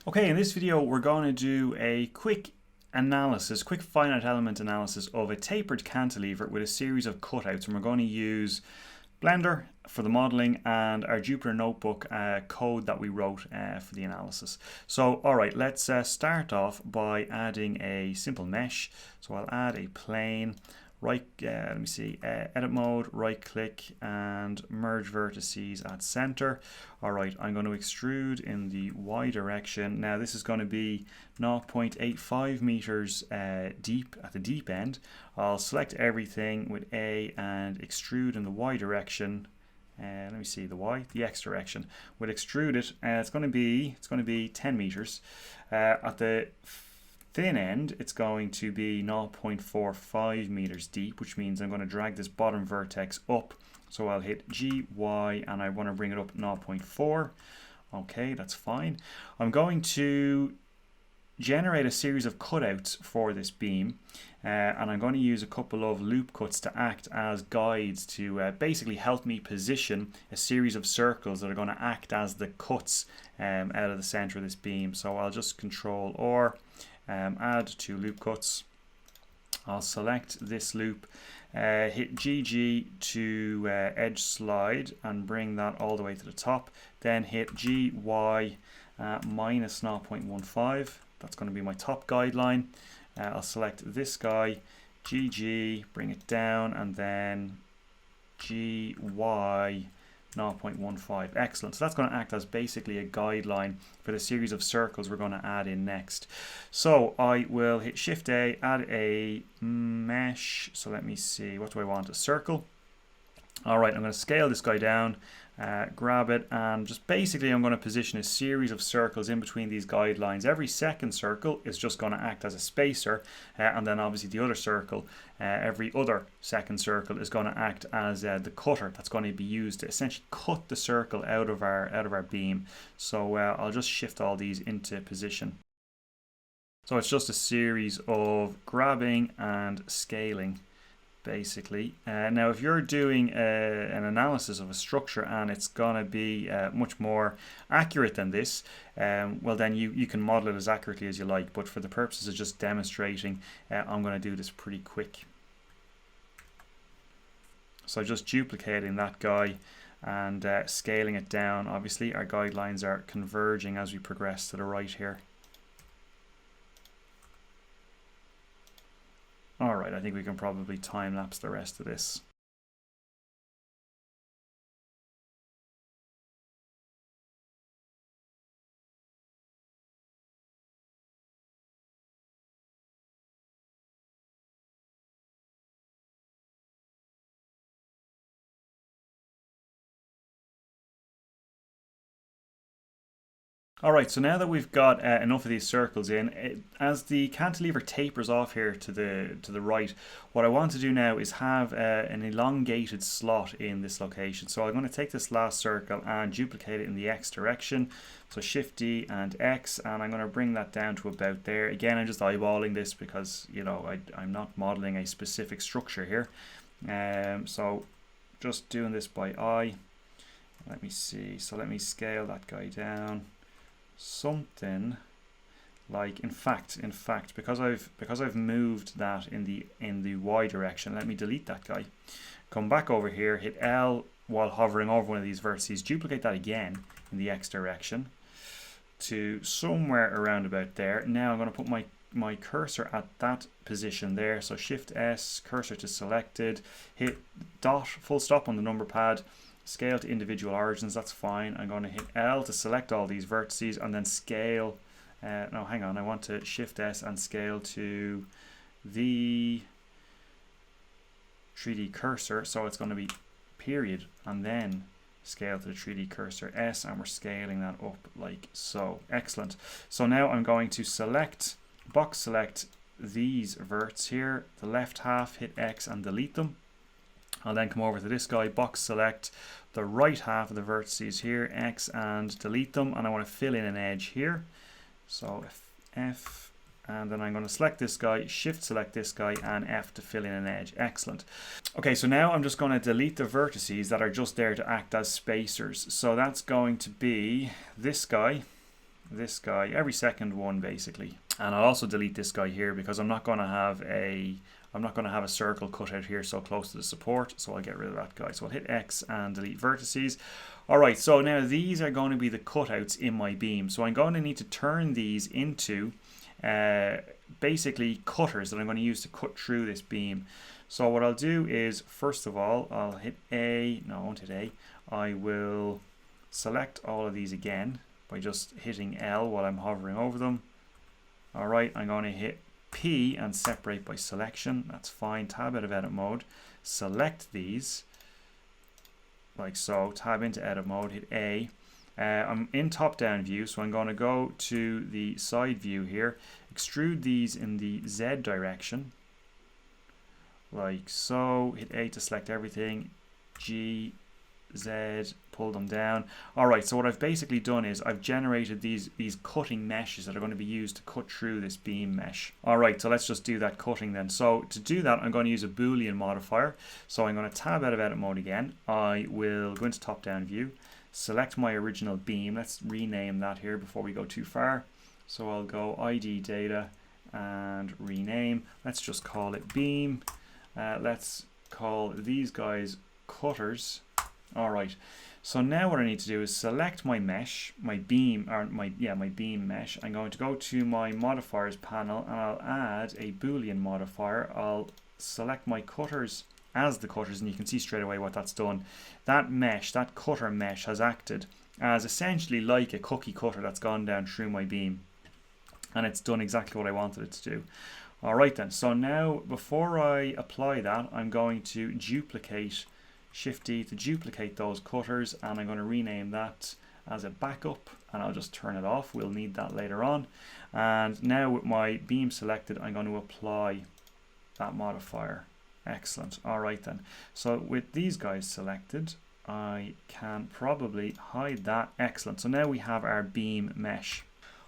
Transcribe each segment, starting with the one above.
Okay, in this video we're going to do a quick finite element analysis of a tapered cantilever with a series of cutouts, and we're going to use Blender for the modeling and our Jupyter Notebook code that we wrote for the analysis. So, alright, let's start off by adding a simple mesh. So I'll add a plane. Edit mode, right click and merge vertices at center. Alright, I'm going to extrude in the Y direction. Now this is going to be 0.85 meters deep at the deep end. I'll select everything with A and extrude in the Y direction. The X direction. We'll extrude it. It's going to be 10 meters. At the thin end, it's going to be 0.45 meters deep, which means I'm going to drag this bottom vertex up. So I'll hit G, Y, and I want to bring it up 0.4. Okay, that's fine. I'm going to generate a series of cutouts for this beam, and I'm going to use a couple of loop cuts to act as guides to basically help me position a series of circles that are going to act as the cuts out of the center of this beam. So I'll just Control or add to loop cuts. I'll select this loop, hit GG to edge slide and bring that all the way to the top, then hit GY minus 0.15. That's going to be my top guideline. I'll select this guy, GG, bring it down, and then GY 0.15. Excellent. So that's going to act as basically a guideline for the series of circles we're going to add in next. So I will hit Shift A, add a mesh. So let me see, what do I want? A circle. Alright, I'm going to scale this guy down, grab it, and just basically I'm going to position a series of circles in between these guidelines. Every second circle is just going to act as a spacer, and then obviously the other circle, every other second circle is going to act as the cutter that's going to be used to essentially cut the circle out of our beam. So I'll just shift all these into position. So it's just a series of grabbing and scaling, basically. Now if you're doing an analysis of a structure and it's going to be much more accurate than this, well then you can model it as accurately as you like, but for the purposes of just demonstrating, I'm going to do this pretty quick. So just duplicating that guy and scaling it down. Obviously our guidelines are converging as we progress to the right here. Alright, I think we can probably time-lapse the rest of this. Alright, so now that we've got enough of these circles in, as the cantilever tapers off here to the right, what I want to do now is have an elongated slot in this location. So I'm going to take this last circle and duplicate it in the X direction. So Shift D and X, and I'm going to bring that down to about there. Again, I'm just eyeballing this because, you know, I'm not modeling a specific structure here. So just doing this by eye. Let me see. So let me scale that guy down. Something like, in fact, because I've moved that in the Y direction, let me delete that guy. Come back over here, hit L while hovering over one of these vertices, duplicate that again in the X direction to somewhere around about there. Now I'm going to put my cursor at that position there. So Shift S, cursor to selected, hit dot, full stop on the number pad. Scale to individual origins, that's fine. I'm going to hit L to select all these vertices and then scale. No, hang on, I want to Shift S and scale to the 3D cursor. So it's going to be period and then scale to the 3D cursor S, and we're scaling that up like so. Excellent. So now I'm going to box select these verts here, the left half, hit X and delete them. I'll then come over to this guy, box select the right half of the vertices here, X and delete them, and I want to fill in an edge here. So F, and then I'm going to select this guy, shift select this guy, and F to fill in an edge. Excellent. Okay, so now I'm just going to delete the vertices that are just there to act as spacers. So that's going to be this guy, this guy, every second one basically. And I'll also delete this guy here because I'm not going to have a circle cut out here so close to the support, so I'll get rid of that guy. So I'll hit X and delete vertices. Alright, so now these are going to be the cutouts in my beam. So I'm going to need to turn these into basically cutters that I'm going to use to cut through this beam. So what I'll do is, first of all, I'll hit A, no I won't hit A, I will select all of these again by just hitting L while I'm hovering over them. Alright, I'm going to hit P and separate by selection, that's fine, tab out of edit mode, select these, like so, tab into edit mode, hit A. I'm in top down view, so I'm going to go to the side view here, extrude these in the Z direction, like so, hit A to select everything, G, Z, pull them down. Alright, so what I've basically done is I've generated these cutting meshes that are going to be used to cut through this beam mesh. Alright, so let's just do that cutting then. So to do that, I'm going to use a Boolean modifier. So I'm going to tab out of edit mode again. I will go into top down view, select my original beam. Let's rename that here before we go too far. So I'll go ID data and rename. Let's just call it beam. Let's call these guys cutters. Alright, so now what I need to do is select my mesh, my beam mesh. I'm going to go to my modifiers panel and I'll add a Boolean modifier. I'll select my cutters as the cutters and you can see straight away what that's done. That mesh, that cutter mesh has acted as essentially like a cookie cutter that's gone down through my beam. And it's done exactly what I wanted it to do. Alright then, so now before I apply that, I'm going to duplicate Shift D to duplicate those cutters, and I'm going to rename that as a backup and I'll just turn it off. We'll need that later on. And now with my beam selected, I'm going to apply that modifier. Excellent. Alright then. So with these guys selected, I can probably hide that. Excellent. So now we have our beam mesh.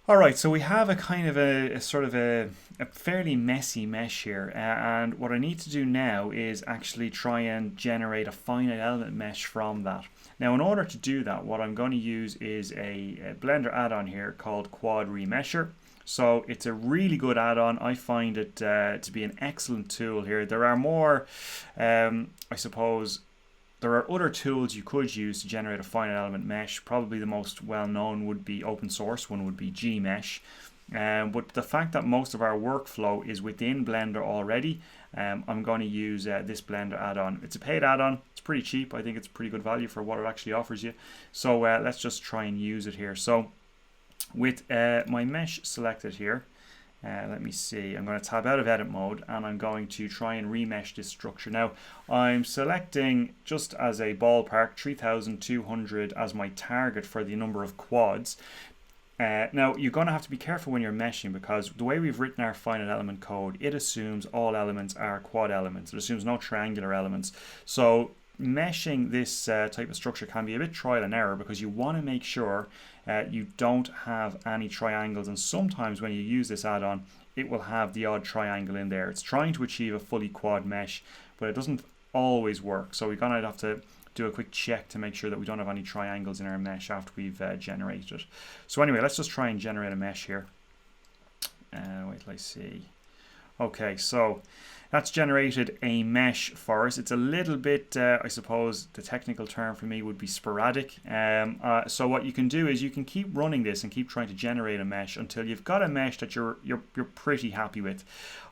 Alright, so we have a kind of a sort of a fairly messy mesh here, and what I need to do now is actually try and generate a finite element mesh from that. Now in order to do that, what I'm going to use is a Blender add-on here called Quad Remesher. So it's a really good add-on. I find it to be an excellent tool here. There are more, I suppose, there are other tools you could use to generate a finite element mesh. Probably the most well-known would be open source one would be Gmesh. But the fact that most of our workflow is within Blender already, I'm going to use this Blender add-on. It's a paid add-on. It's pretty cheap. I think it's pretty good value for what it actually offers you. So let's just try and use it here. So with my mesh selected here, let me see, I'm going to tab out of edit mode and I'm going to try and remesh this structure. Now I'm selecting, just as a ballpark, 3200 as my target for the number of quads. Now you're going to have to be careful when you're meshing, because the way we've written our finite element code, it assumes all elements are quad elements. It assumes no triangular elements. So meshing this type of structure can be a bit trial and error, because you want to make sure you don't have any triangles, and sometimes when you use this add-on it will have the odd triangle in there. It's trying to achieve a fully quad mesh, but it doesn't always work, so we're going to have to do a quick check to make sure that we don't have any triangles in our mesh after we've generated it. So anyway, let's just try and generate a mesh here. Wait till I see. Okay, so that's generated a mesh for us. It's a little bit, I suppose the technical term for me would be sporadic. So what you can do is you can keep running this and keep trying to generate a mesh until you've got a mesh that you're pretty happy with.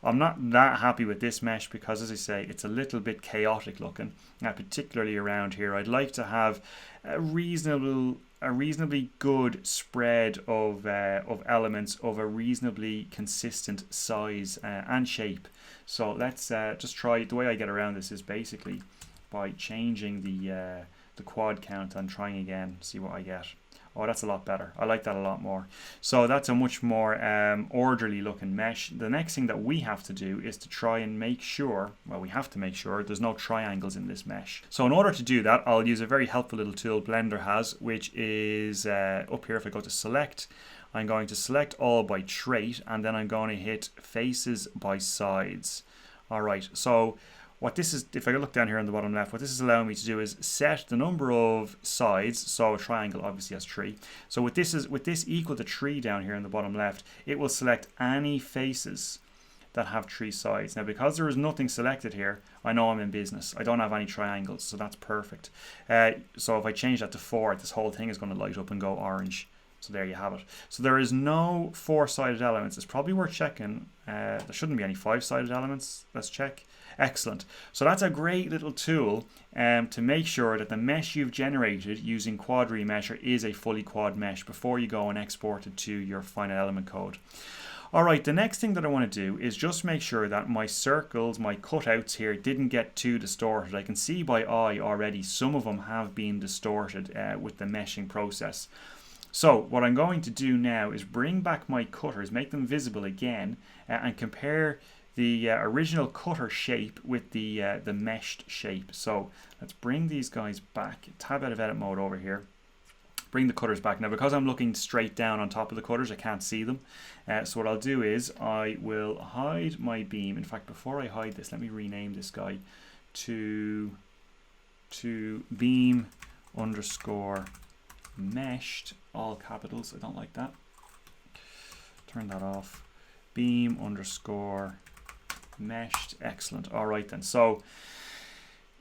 I'm not that happy with this mesh because, as I say, it's a little bit chaotic looking, particularly around here. I'd like to have a reasonably good spread of elements of a reasonably consistent size and shape. So let's just try. The way I get around this is basically by changing the quad count and trying again, see what I get. Oh, that's a lot better. I like that a lot more. So that's a much more orderly looking mesh. The next thing that we have to do is to try and make sure, well, we have to make sure there's no triangles in this mesh. So in order to do that, I'll use a very helpful little tool Blender has, which is up here. If I go to select, I'm going to select all by trait, and then I'm going to hit faces by sides. All right, so what this is, if I look down here on the bottom left, what this is allowing me to do is set the number of sides. So a triangle obviously has 3. So with this equal to 3 down here in the bottom left, it will select any faces that have 3 sides. Now because there is nothing selected here, I know I'm in business. I don't have any triangles, so that's perfect. So if I change that to 4, this whole thing is going to light up and go orange. So there you have it. So there is no 4-sided elements. It's probably worth checking. There shouldn't be any 5-sided elements. Let's check. Excellent. So that's a great little tool to make sure that the mesh you've generated using Quad Remesher is a fully quad mesh before you go and export it to your finite element code. Alright, the next thing that I want to do is just make sure that my circles, my cutouts here didn't get too distorted. I can see by eye already some of them have been distorted with the meshing process. So what I'm going to do now is bring back my cutters, make them visible again, and compare the original cutter shape with the meshed shape. So let's bring these guys back, tab out of edit mode over here, bring the cutters back. Now because I'm looking straight down on top of the cutters, I can't see them. So what I'll do is I will hide my beam. In fact, before I hide this, let me rename this guy to beam underscore meshed, all capitals. I don't like that. Turn that off. Beam underscore meshed. Excellent. All right then. So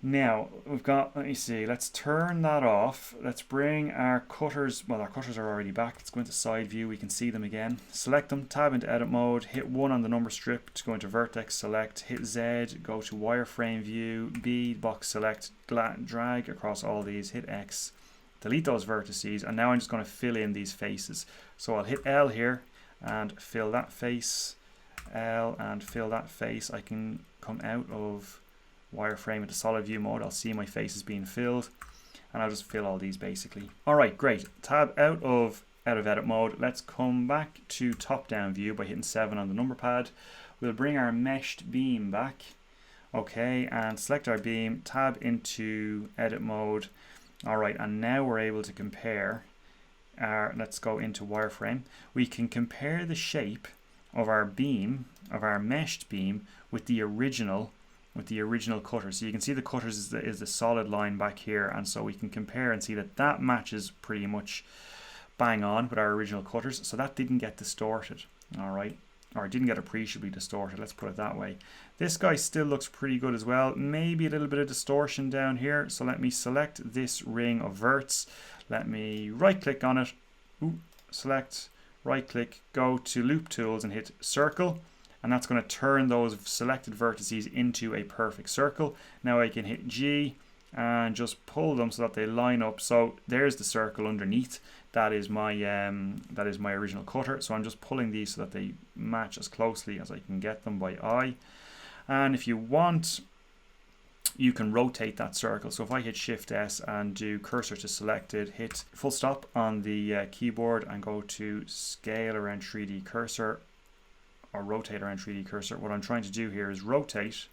now we've got, let me see, let's turn that off. Let's bring our cutters, well, our cutters are already back. Let's go into side view. We can see them again. Select them, tab into edit mode, hit 1 on the number strip to go into vertex select, hit Z, go to wireframe view, B, box select, drag across all these, hit X, delete those vertices, and now I'm just going to fill in these faces. So I'll hit L here and fill that face, L and fill that face. I can come out of wireframe into solid view mode. I'll see my faces being filled, and I'll just fill all these basically. Alright, great. Tab out of edit mode. Let's come back to top down view by hitting 7 on the number pad. We'll bring our meshed beam back. Okay, and select our beam, tab into edit mode. Alright, and now we're able to compare our, let's go into wireframe. We can compare the shape of our beam, of our meshed beam, with the original cutter. So you can see the cutters is the solid line back here, and so we can compare and see that that matches pretty much bang on with our original cutters. So that didn't get distorted. Alright, or it didn't get appreciably distorted, let's put it that way. This guy still looks pretty good as well. Maybe a little bit of distortion down here. So let me select this ring of verts. Let me right click on it. Select, right click, go to loop tools and hit circle. And that's going to turn those selected vertices into a perfect circle. Now I can hit G and just pull them so that they line up. So there's the circle underneath. That is my original cutter. So I'm just pulling these so that they match as closely as I can get them by eye. And if you want, you can rotate that circle. So if I hit Shift S and do cursor to selected, hit full stop on the keyboard and go to scale around 3D cursor, or rotate around 3D cursor. What I'm trying to do here is rotate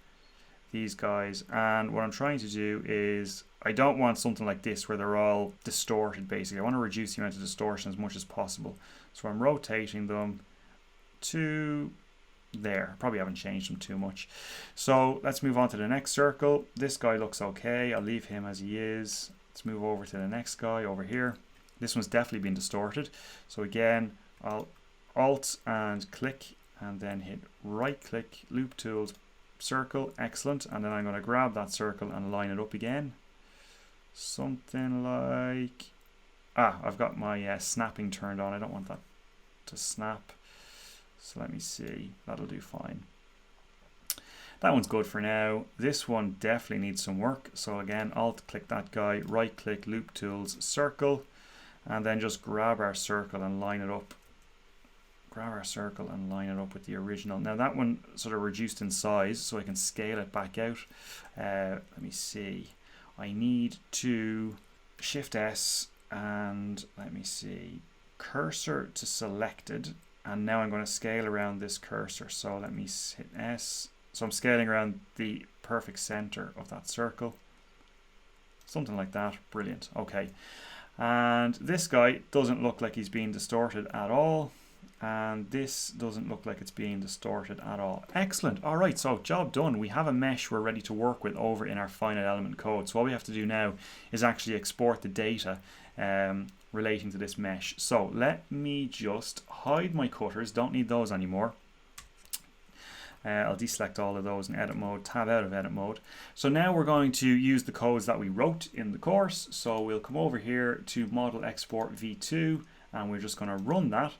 these guys, and what I'm trying to do is, I don't want something like this where they're all distorted basically. I want to reduce the amount of distortion as much as possible. So I'm rotating them to there. Probably haven't changed them too much. So let's move on to the next circle. This guy looks okay. I'll leave him as he is. Let's move over to the next guy over here. This one's definitely been distorted. So again, I'll Alt and click and then hit right click, loop tools, circle. Excellent. And then I'm going to grab that circle and line it up again. Something like, I've got my snapping turned on. I don't want that to snap. So let me see, that'll do fine. That one's good for now. This one definitely needs some work. So again, Alt click that guy, right click, loop tools, circle, and then just grab our circle and line it up. Grab our circle and line it up with the original. Now that one sort of reduced in size, so I can scale it back out. Let me see. I need to Shift S and let me see, cursor to selected. And now I'm going to scale around this cursor. So let me hit S. So I'm scaling around the perfect center of that circle. Something like that. Brilliant. Okay. And this guy doesn't look like he's being distorted at all. And this doesn't look like it's being distorted at all. Excellent. All right, so job done. We have a mesh we're ready to work with over in our finite element code. So all we have to do now is actually export the data relating to this mesh. So let me just hide my cutters. Don't need those anymore. I'll deselect all of those in edit mode, tab out of edit mode. So now we're going to use the codes that we wrote in the course. So we'll come over here to model export v2 and we're just going to run that.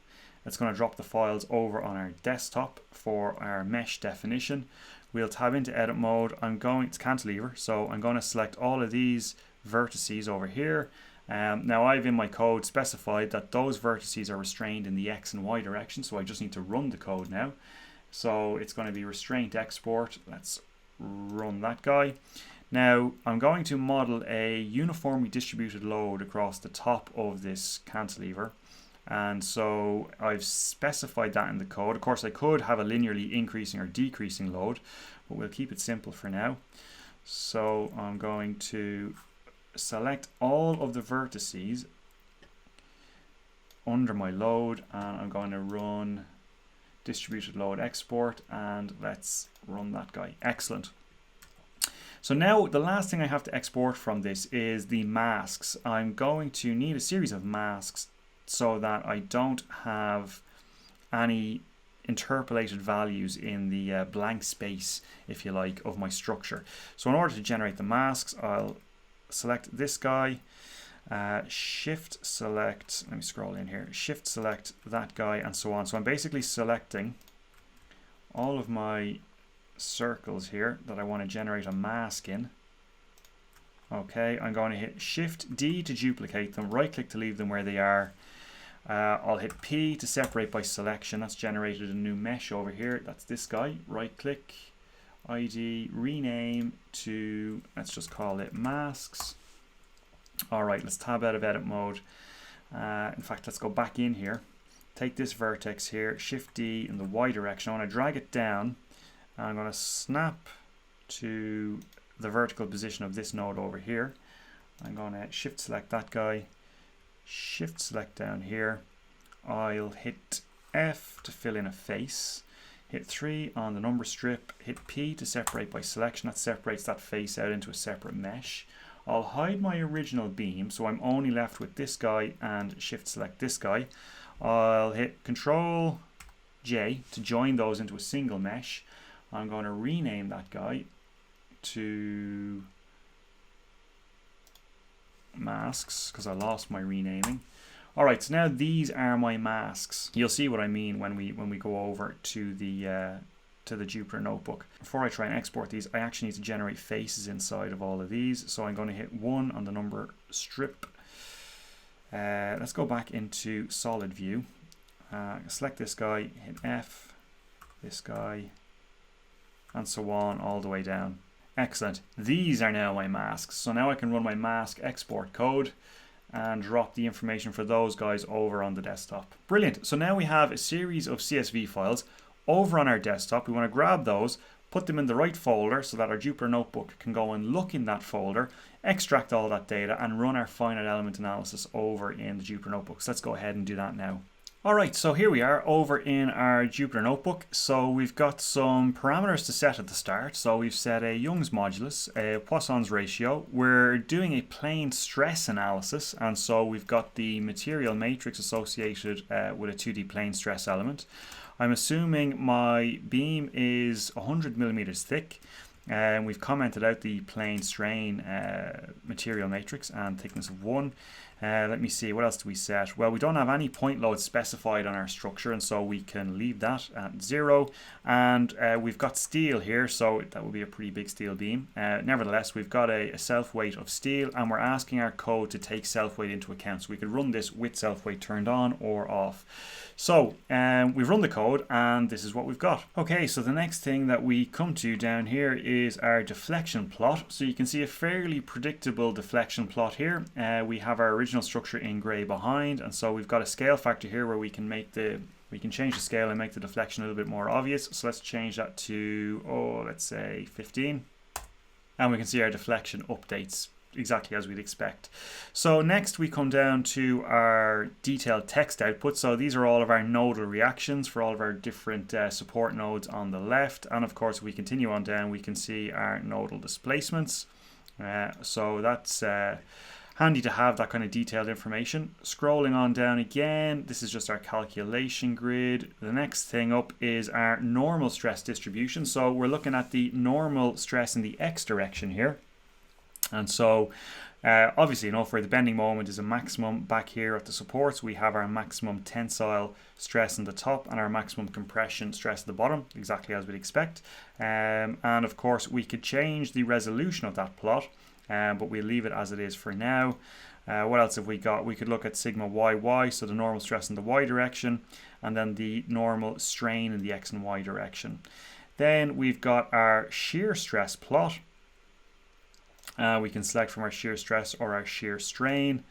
It's going to drop the files over on our desktop for our mesh definition. We'll tab into edit mode. It's cantilever, so I'm going to select all of these vertices over here. Now I've in my code specified that those vertices are restrained in the X and Y direction, so I just need to run the code now. So it's going to be restraint export. Let's run that guy. Now I'm going to model a uniformly distributed load across the top of this cantilever. And so I've specified that in the code. Of course, I could have a linearly increasing or decreasing load, but we'll keep it simple for now. So I'm going to select all of the vertices under my load, and I'm going to run distributed load export, and let's run that guy. Excellent. So now the last thing I have to export from this is the masks. I'm going to need a series of masks so that I don't have any interpolated values in the blank space, if you like, of my structure. So in order to generate the masks, I'll select this guy, shift select, let me scroll in here, shift select that guy, and so on. So I'm basically selecting all of my circles here that I want to generate a mask in. Okay, I'm going to hit shift D to duplicate them, right click to leave them where they are. I'll hit P to separate by selection. That's generated a new mesh over here. That's this guy. Right click, ID, rename to, let's just call it masks. Alright, let's tab out of edit mode. In fact, let's go back in here. Take this vertex here, shift D in the Y direction. I want to drag it down. And I'm going to snap to the vertical position of this node over here. I'm going to shift select that guy, shift select down here. I'll hit F to fill in a face, hit 3 on the number strip, hit P to separate by selection. That separates that face out into a separate mesh. I'll hide my original beam, so I'm only left with this guy, and shift select this guy. I'll hit Control J to join those into a single mesh. I'm going to rename that guy to masks because I lost my renaming. Alright, so now these are my masks. You'll see what I mean when we go over to the Jupyter notebook. Before I try and export these, I actually need to generate faces inside of all of these. So I'm going to hit 1 on the number strip. Let's go back into solid view. Select this guy, hit F, this guy, and so on all the way down. Excellent. These are now my masks. So now I can run my mask export code and drop the information for those guys over on the desktop. Brilliant. So now we have a series of CSV files over on our desktop. We want to grab those, put them in the right folder so that our Jupyter notebook can go and look in that folder, extract all that data, and run our finite element analysis over in the Jupyter notebook. So let's go ahead and do that now. Alright, so here we are over in our Jupyter notebook. So we've got some parameters to set at the start. So we've set a Young's modulus, a Poisson's ratio. We're doing a plane stress analysis, and so we've got the material matrix associated with a 2D plane stress element. I'm assuming my beam is 100 millimeters thick, and we've commented out the plane strain material matrix and thickness of 1. Let me see, what else do we set? Well, we don't have any point loads specified on our structure, and so we can leave that at 0. And we've got steel here, so that will be a pretty big steel beam. Nevertheless, we've got a self-weight of steel, and we're asking our code to take self-weight into account. So we could run this with self-weight turned on or off. So we've run the code, and this is what we've got. Okay, so the next thing that we come to down here is our deflection plot. So you can see a fairly predictable deflection plot here. We have our original structure in grey behind, and so we've got a scale factor here where we can change the scale and make the deflection a little bit more obvious. So let's change that to, let's say 15. And we can see our deflection updates exactly as we'd expect. So next we come down to our detailed text output. So these are all of our nodal reactions for all of our different support nodes on the left. And of course, if we continue on down, we can see our nodal displacements. So that's handy to have that kind of detailed information. Scrolling on down again, this is just our calculation grid. The next thing up is our normal stress distribution. So we're looking at the normal stress in the x direction here. And so obviously, for the bending moment is a maximum. Back here at the supports, we have our maximum tensile stress in the top and our maximum compression stress at the bottom, exactly as we'd expect. And of course, we could change the resolution of that plot. But we'll leave it as it is for now. What else have we got? We could look at sigma yy, so the normal stress in the y direction, and then the normal strain in the x and y direction. Then we've got our shear stress plot. We can select from our shear stress or our shear strain.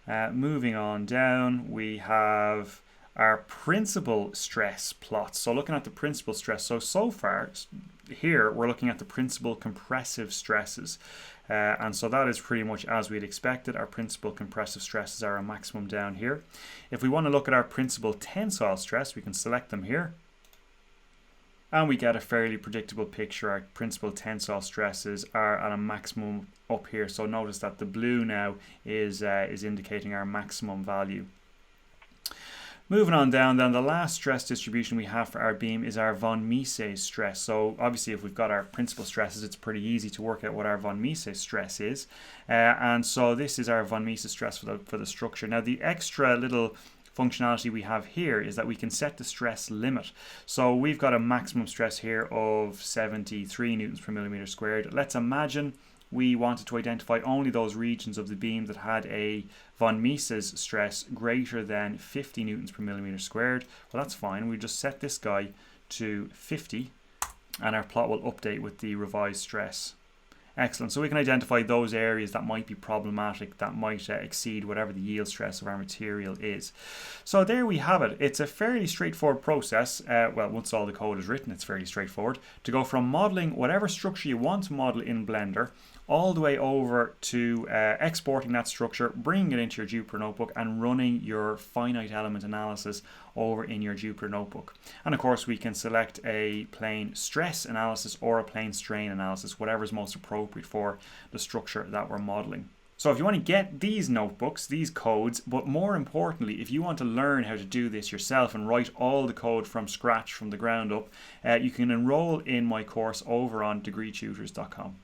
Moving on down, we have our principal stress plots. So looking at the principal stress, so far here we're looking at the principal compressive stresses. And so that is pretty much as we'd expected. Our principal compressive stresses are a maximum down here. If we want to look at our principal tensile stress, we can select them here. And we get a fairly predictable picture. Our principal tensile stresses are at a maximum up here. So notice that the blue now is indicating our maximum value. Moving on down, then the last stress distribution we have for our beam is our von Mises stress. So obviously if we've got our principal stresses, it's pretty easy to work out what our von Mises stress is. And so this is our von Mises stress for the structure. Now the extra little functionality we have here is that we can set the stress limit. So we've got a maximum stress here of 73 newtons per millimeter squared. Let's imagine we wanted to identify only those regions of the beam that had a von Mises stress greater than 50 newtons per millimeter squared. Well, that's fine. We just set this guy to 50 and our plot will update with the revised stress. Excellent. So we can identify those areas that might be problematic, that might exceed whatever the yield stress of our material is. So there we have it. It's a fairly straightforward process. Well, once all the code is written, it's fairly straightforward to go from modeling whatever structure you want to model in Blender all the way over to exporting that structure, bringing it into your Jupyter Notebook and running your finite element analysis over in your Jupyter Notebook. And of course, we can select a plane stress analysis or a plane strain analysis, whatever is most appropriate for the structure that we're modeling. So if you want to get these notebooks, these codes, but more importantly, if you want to learn how to do this yourself and write all the code from scratch, from the ground up, you can enroll in my course over on degreetutors.com.